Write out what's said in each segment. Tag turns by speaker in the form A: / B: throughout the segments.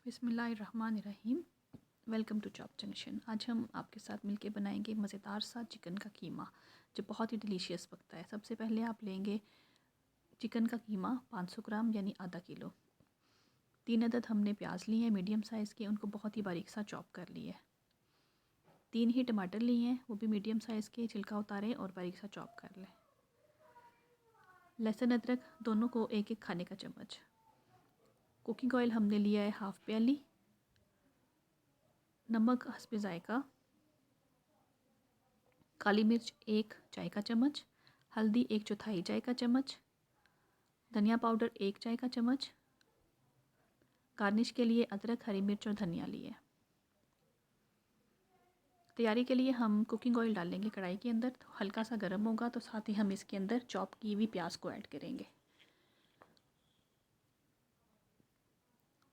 A: बिस्मिल्लाहिर्रहमानिर्रहीम। Welcome to Chop Junction. आज हम आपके साथ मिलके बनाएंगे मज़ेदार सा चिकन का कीमा जो बहुत ही डिलीशियस पकता है। सबसे पहले आप लेंगे चिकन का कीमा 500 ग्राम यानी आधा किलो। 3 अदद हमने प्याज लिए हैं मीडियम साइज़ के, उनको बहुत ही बारीक सा चॉप कर लिए। 3 ही टमाटर लिए हैं, वो भी मीडियम साइज़ के, छिलका उतारें और बारीक सा चॉप कर लें। लहसुन अदरक दोनों को एक एक खाने का चम्मच। कुकिंग ऑयल हमने लिया है हाफ़ प्याली। नमक हस्बे ज़ायका। काली मिर्च 1 चाय का चम्मच। हल्दी 1/4 चाय का चम्मच। धनिया पाउडर 1 चाय का चम्मच। गार्निश के लिए अदरक, हरी मिर्च और धनिया लिए। तैयारी के लिए हम कुकिंग ऑयल डालेंगे कढ़ाई के अंदर, तो हल्का सा गर्म होगा तो साथ ही हम इसके अंदर चॉप की हुई प्याज को ऐड करेंगे।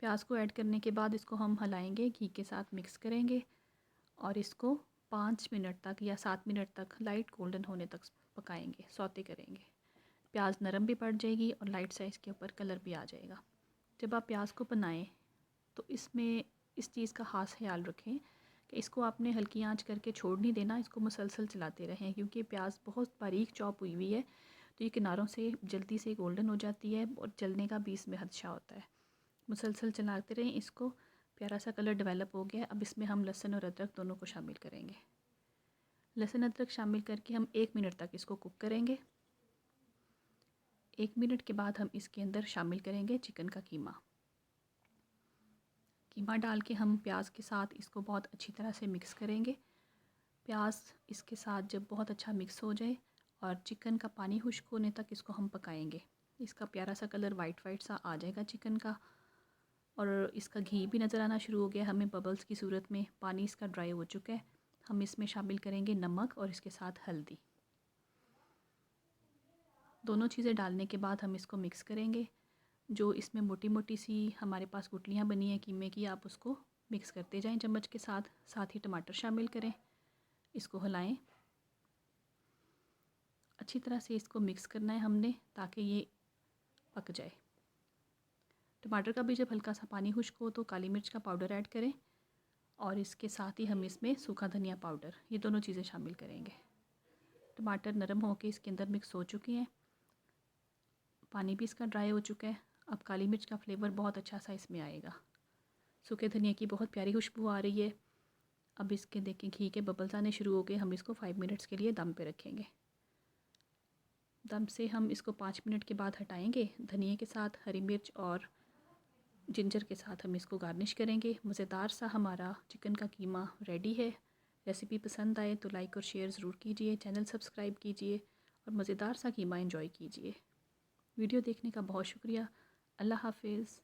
A: प्याज को ऐड करने के बाद इसको हम हिलाएंगे, घी के साथ मिक्स करेंगे और इसको 5 मिनट तक या 7 मिनट तक लाइट गोल्डन होने तक पकाएंगे, सौते करेंगे। प्याज नरम भी पड़ जाएगी और लाइट सा इसके ऊपर कलर भी आ जाएगा। जब आप प्याज को बनाएं तो इसमें इस चीज़ का ख़ास ख्याल रखें कि इसको आपने हल्की आंच करके छोड़ नहीं देना, इसको मुसलसल चलाते रहें क्योंकि प्याज बहुत बारीक चॉप हुई हुई है तो ये किनारों से जल्दी से गोल्डन हो जाती है और जलने का भी इसमें खदशा होता है। मुसलसल चलाते रहें इसको। प्यारा सा कलर डेवलप हो गया। अब इसमें हम लहसुन और अदरक दोनों को शामिल करेंगे। लहसुन अदरक शामिल करके हम 1 मिनट तक इसको कुक करेंगे। 1 मिनट के बाद हम इसके अंदर शामिल करेंगे चिकन का कीमा। कीमा डाल के हम प्याज के साथ इसको बहुत अच्छी तरह से मिक्स करेंगे। प्याज इसके साथ जब बहुत अच्छा मिक्स हो जाए और चिकन का पानी खुश्क होने तक इसको हम पकाएंगे। इसका प्यारा सा कलर वाइट वाइट सा आ जाएगा चिकन का और इसका घी भी नज़र आना शुरू हो गया हमें बबल्स की सूरत में। पानी इसका ड्राई हो चुका है। हम इसमें शामिल करेंगे नमक और इसके साथ हल्दी। दोनों चीज़ें डालने के बाद हम इसको मिक्स करेंगे। जो इसमें मोटी मोटी सी हमारे पास गुठलियाँ बनी हैं कीमे की, आप उसको मिक्स करते जाएं चम्मच के साथ। साथ ही टमाटर शामिल करें, इसको हिलाएं। अच्छी तरह से इसको मिक्स करना है हमने ताकि ये पक जाए। टमाटर का भी जब हल्का सा पानी खुश्क हो तो काली मिर्च का पाउडर ऐड करें और इसके साथ ही हम इसमें सूखा धनिया पाउडर, ये दोनों चीज़ें शामिल करेंगे। टमाटर नरम होकर इसके अंदर मिक्स हो चुके हैं, पानी भी इसका ड्राई हो चुका है। अब काली मिर्च का फ्लेवर बहुत अच्छा सा इसमें आएगा। सूखे धनिया की बहुत प्यारी खुशबू आ रही है। अब इसके देखें घी के बबल्स आने शुरू हो गए। हम इसको 5 मिनट्स के लिए दम पे रखेंगे। दम से हम इसको 5 मिनट के बाद हटाएंगे। धनिया के साथ हरी मिर्च और जिंजर के साथ हम इसको गार्निश करेंगे। मज़ेदार सा हमारा चिकन का कीमा रेडी है। रेसिपी पसंद आए तो लाइक और शेयर ज़रूर कीजिए, चैनल सब्सक्राइब कीजिए और मज़ेदार सा कीमा एंजॉय कीजिए। वीडियो देखने का बहुत शुक्रिया। अल्लाह हाफिज़।